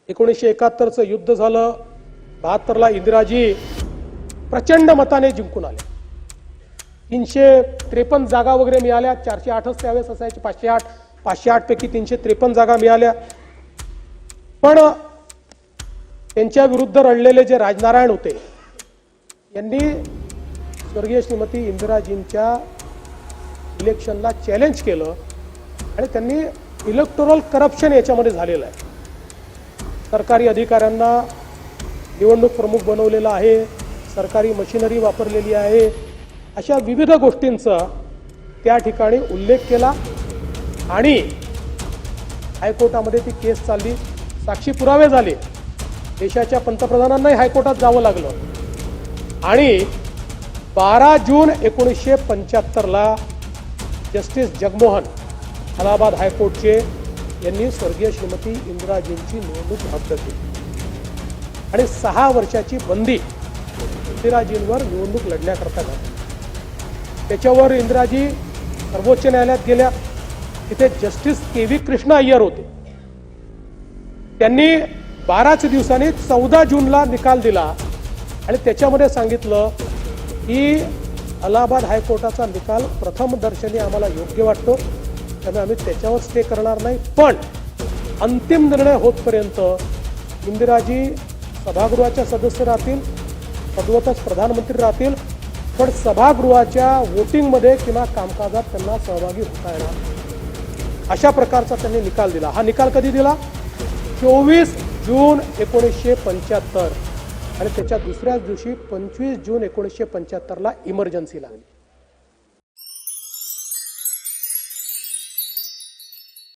1971चं युद्ध झालं, 72ला इंदिराजी प्रचंड मताने जिंकून आले. 353 जागा वगैरे मिळाल्या. 408च त्यावेळेस असायचे, 508 पैकी 353 जागा मिळाल्या. पण त्यांच्या विरुद्ध लढलेले जे राजनारायण होते यांनी स्वर्गीय श्रीमती इंदिराजींच्या इलेक्शनला चॅलेंज केलं आणि त्यांनी इलेक्टोरल करप्शन याच्यामध्ये झालेलं आहे. सरकारी अधिकाऱ्यांना निवडणूक प्रमुख बनवलेला आहे, सरकारी मशिनरी वापरलेली आहे, अशा विविध गोष्टींचा त्या ठिकाणी उल्लेख केला आणि हायकोर्टामध्ये ती केस चालली. साक्षी पुरावे झाले. देशाच्या पंतप्रधानांनाही हायकोर्टात जावं लागलं आणि 12 जून 1975ला जस्टिस जगमोहन अलाहाबाद हायकोर्टचे यांनी स्वर्गीय श्रीमती इंदिराजींची निवडणूक रद्द केली आणि 6 वर्षाची बंदी इंदिराजींवर निवडणूक लढण्याकरता घातली. त्याच्यावर इंदिराजी सर्वोच्च न्यायालयात गेल्या. तिथे जस्टिस के.व्ही. कृष्ण अय्यर होते. त्यांनी 12च दिवसांनी 14 जूनला निकाल दिला आणि त्याच्यामध्ये सांगितलं की अलाहाबाद हायकोर्टाचा निकाल प्रथम दर्शनी आम्हाला योग्य वाटतो, त्यामुळे आम्ही त्याच्यावर स्टे करणार नाही, पण अंतिम निर्णय होतपर्यंत इंदिराजी सभागृहाच्या सदस्य राहतील, पदवतच प्रधानमंत्री राहतील, पण सभागृहाच्या वोटिंगमध्ये किंवा कामकाजात त्यांना सहभागी होता येणार. अशा प्रकारचा त्यांनी निकाल दिला. हा निकाल कधी दिला? 24 जून 1975 आणि त्याच्या दुसऱ्याच दिवशी 25 जून 1975ला इमर्जन्सी लागली.